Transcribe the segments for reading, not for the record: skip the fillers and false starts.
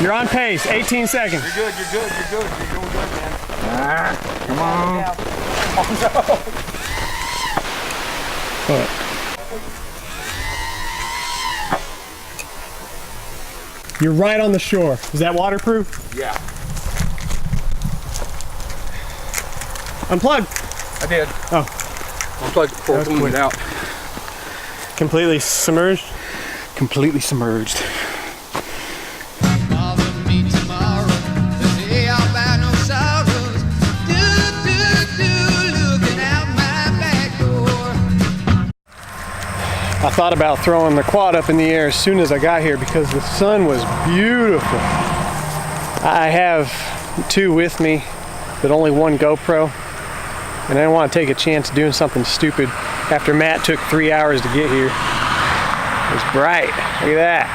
You're on pace, 18 seconds. You're good, you're good, you're good. You're doing good, man. Come on. Oh no. What? You're right on the shore. Is that waterproof? Yeah. Unplug. I did. Oh. Unplugged before pulling it out. Completely submerged? Completely submerged. I thought about throwing the quad up in the air as soon as I got here because the sun was beautiful. I have two with me, but only one GoPro, and I didn't want to take a chance doing something stupid after Matt took 3 hours to get here. It was bright. Look at that.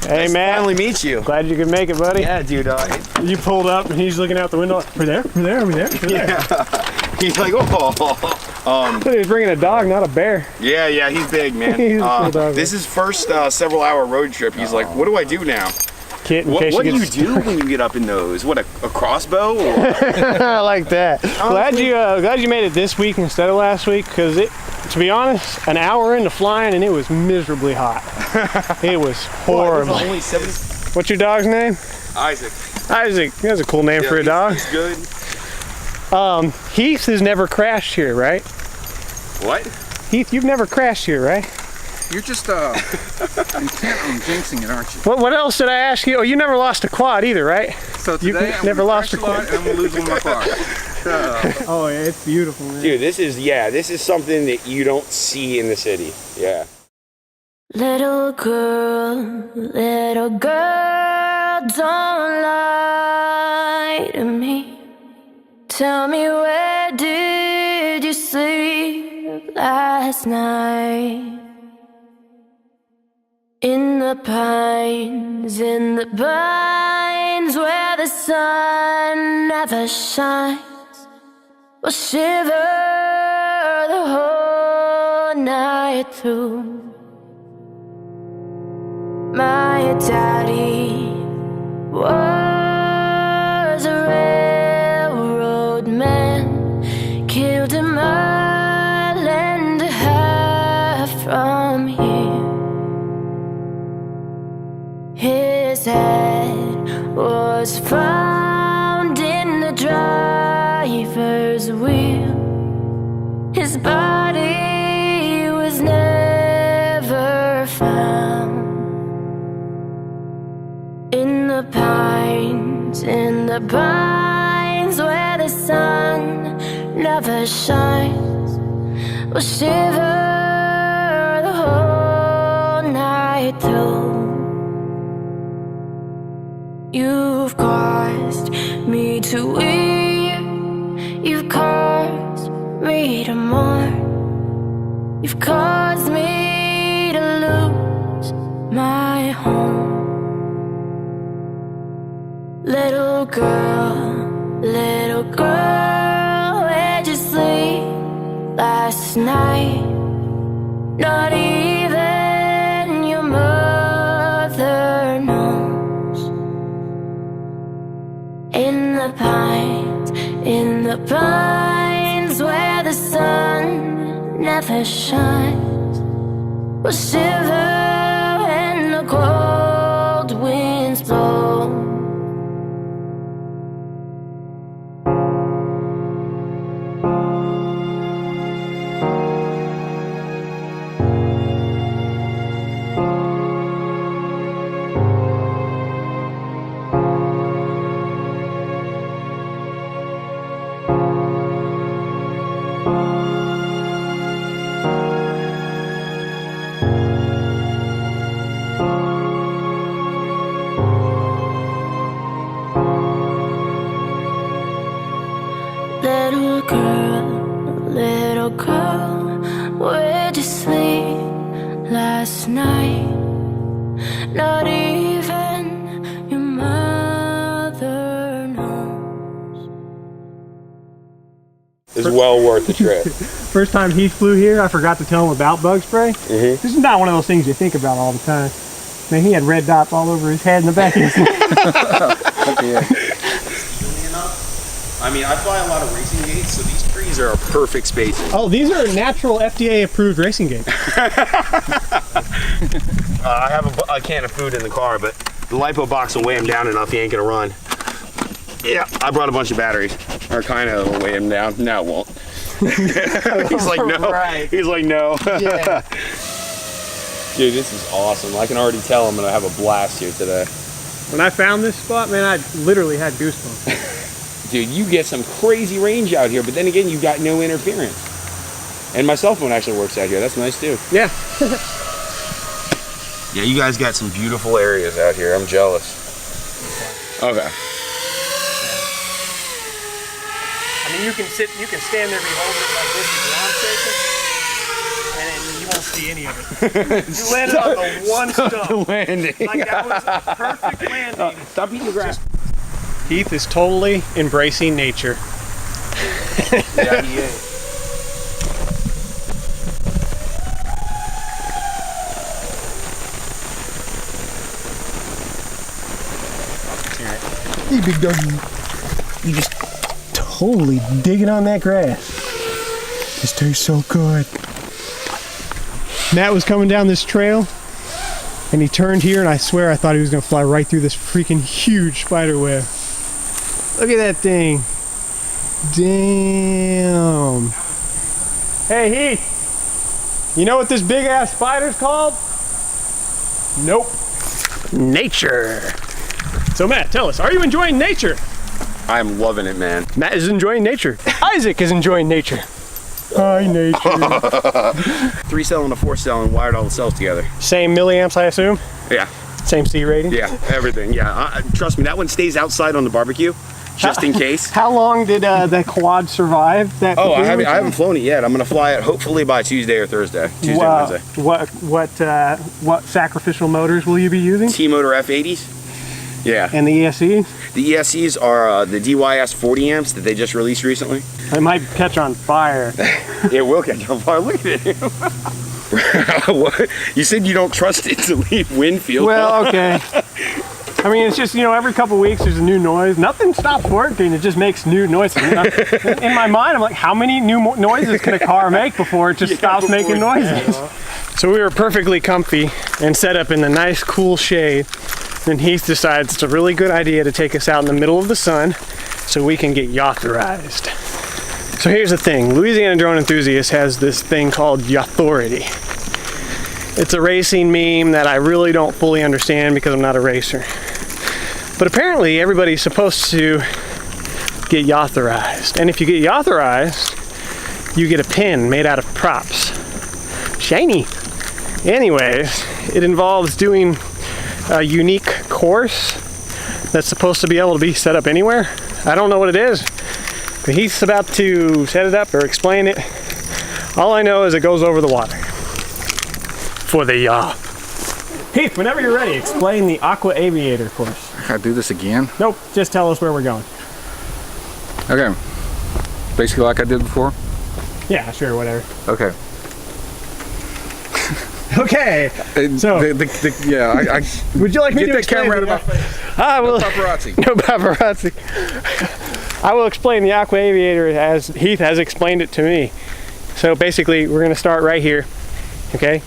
Hey, Nice Matt. finally meet you. Glad you could make it, buddy. Yeah, dude. You pulled up and he's looking out the window. We're there, we're there, we're there. We're there. Yeah. He's like, oh. He was bringing a dog, not a bear. Yeah, he's big, man. He's a cool dog, this is first several hour road trip. He's like, what do I do now? Kit, in What case do you gets do when you get up in those? What, a crossbow? Or? I like that. Glad you made it this week instead of last week, because to be honest, an hour into flying and it was miserably hot. It was horrible. What, only 70? What's your dog's name? Isaac. Isaac. That's a cool name for a dog. He's good. Heath has never crashed here, right? What? Heath, you've never crashed here, right? You're just intent on jinxing it, aren't you? What else did I ask you? Oh, you never lost a quad either, right? So today I'm never lost a quad quad. and I'm gonna lose one of my quads. Oh yeah, it's beautiful, man. Dude, this is something that you don't see in the city. Yeah. Little girl, don't lie to me. Tell me, where did you sleep last night? In the pines where the sun never shines. We'll shiver the whole night through. My daddy was a railroad man, killed a mile and a half from here. His head was found in the driver's wheel. His body was never found. In the pines where the sun never shines. We'll shiver the whole night through. You've caused me to weep. You've caused me to mourn. You've caused me to lose my home. Little girl, where'd you sleep last night? Not even your mother knows. In the pines where the sun never shines. We'll shiver when the cold winds blow. Little girl, where'd you sleep last night? Not even your mother knows. It's well worth the trip. First time Heath flew here, I forgot to tell him about bug spray. This is not one of those things you think about all the time. Man, he had red dots all over his head and the back of his neck. I mean, I fly a lot of racing gates, so these trees are a perfect space. Oh, these are natural FDA-approved racing gates. I have a can of food in the car, but the lipo box will weigh him down enough he ain't gonna run. Yeah, I brought a bunch of batteries. Or kind of will weigh him down. Now it won't. He's like, no. Right. He's like, no. Yeah. Dude, this is awesome. I can already tell I'm gonna have a blast here today. When I found this spot, man, I literally had goosebumps. Dude, you get some crazy range out here, but then again, you got no interference. And my cell phone actually works out here. That's nice too. Yeah. Yeah, you guys got some beautiful areas out here. I'm jealous. Okay. I mean, you can stand there, be holding it like this with your arm shaking, and then you won't see any of it. You landed on the one stump. Landing. Like that was a perfect landing. Stop eating the grass. Heath is totally embracing nature. Yeah, he is. Hey, big doggy. You just totally digging on that grass. This tastes so good. Matt was coming down this trail, and he turned here, and I swear I thought he was going to fly right through this freaking huge spider web. Look at that thing. Damn. Hey, Heath. You know what this big ass spider's called? Nope. Nature. So Matt, tell us, are you enjoying nature? I'm loving it, man. Matt is enjoying nature. Isaac is enjoying nature. Hi, nature. 3-cell and a 4-cell and wired all the cells together. Same milliamps, I assume? Yeah. Same C rating? Yeah, everything. Yeah, trust me, that one stays outside on the barbecue, just in case. How long did the quad survive? That Oh, I haven't flown it yet. I'm gonna fly it hopefully by Tuesday or Thursday. Tuesday or Wednesday. What sacrificial motors will you be using? T-motor F80s. Yeah. And the ESC? The ESCs are the DYS 40 amps that they just released recently. It might catch on fire. It will catch on fire. Look at him. What? You said you don't trust it to leave Winfield. Well, okay. I mean, it's just, you know, every couple weeks there's a new noise. Nothing stops working. It just makes new noises. In my mind, I'm like, how many new noises can a car make before it just stops making noises? So we were perfectly comfy and set up in the nice, cool shade. Then Heath decides it's a really good idea to take us out in the middle of the sun so we can get Yawthorized. So here's the thing, Louisiana Drone Enthusiast has this thing called Yawthority. It's a racing meme that I really don't fully understand because I'm not a racer. But apparently everybody's supposed to get Yawthorized. And if you get Yawthorized, you get a pin made out of props. Shiny. Anyways, it involves doing a unique course that's supposed to be able to be set up anywhere. I don't know what it is, but he's about to set it up or explain it. All I know is it goes over the water for the yaw. Heath, whenever you're ready, explain the Aqua Aviator course. I do this again? Nope, just tell us where we're going. Okay. Basically like I did before? Yeah, sure, whatever. Okay. Okay. So, yeah, would you like me get to that explain camera out of my face. I will. No paparazzi. No paparazzi. I will explain the Aqua Aviator as Heath has explained it to me. So basically, we're going to start right here. Okay.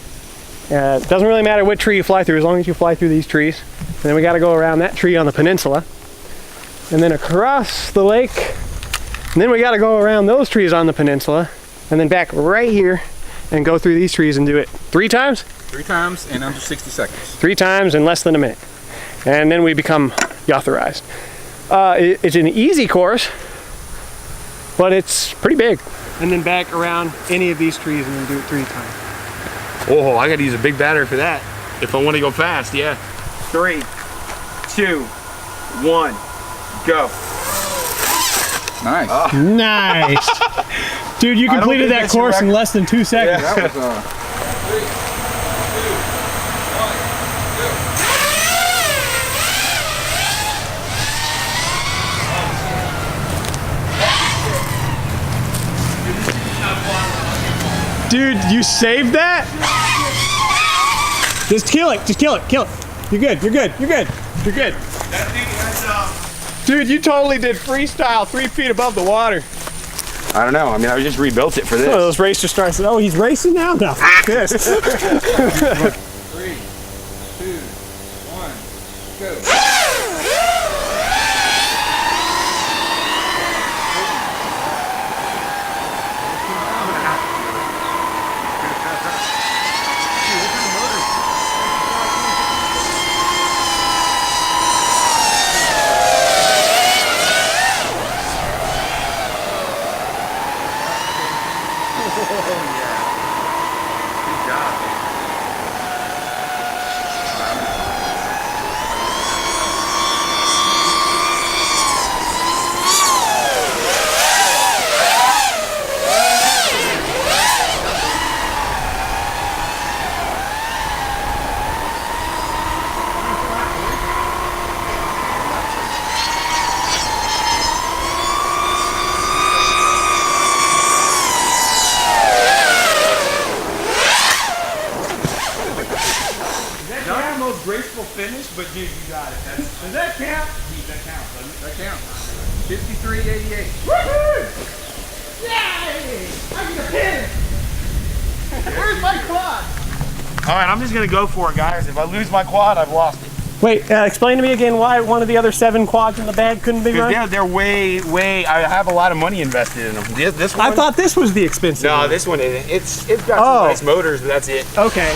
It doesn't really matter what tree you fly through, as long as you fly through these trees. And then we got to go around that tree on the peninsula, and then across the lake. And then we got to go around those trees on the peninsula, and then back right here, and go through these trees and do it 3 times? 3 times in under 60 seconds. 3 times in less than a minute. And then we become Yawthorized. It's an easy course, but it's pretty big. And then back around any of these trees and then do it 3 times. Oh, I gotta use a big battery for that. If I want to go fast, yeah. 3, 2, 1, go. Nice. Oh. Nice. Dude, you completed that course in less than 2 seconds. Yeah, that was, 3, 2, 1, Dude, you saved that? Just kill it. Just kill it. Kill it. You're good. You're good. You're good. You're good. That thing has, Dude, you totally did freestyle 3 feet above the water. I don't know. I mean, I just rebuilt it for this. Oh, those Racerstar said, oh, he's racing now? No. Yes. 3, 2, 1, go. Graceful finish, but dude, you got it. Does that count? That counts, doesn't it? That counts. 5388. Woohoo! Yay! I get a pin! Where's my quad? Alright, I'm just gonna go for it, guys. If I lose my quad, I've lost it. Wait, explain to me again why one of the other 7 quads in the bag couldn't be run? They're way, I have a lot of money invested in them. This one? I thought this was the expensive No, one. this one isn't. It's got some nice motors, but that's it. Okay.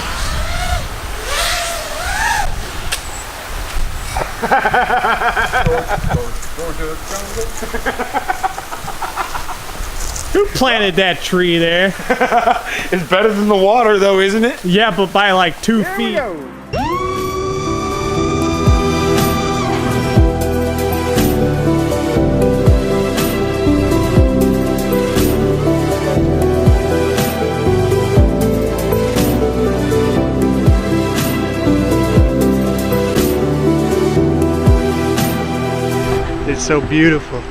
Who planted that tree there? It's better than the water though, isn't it? Yeah, but by like 2 feet. It's so beautiful.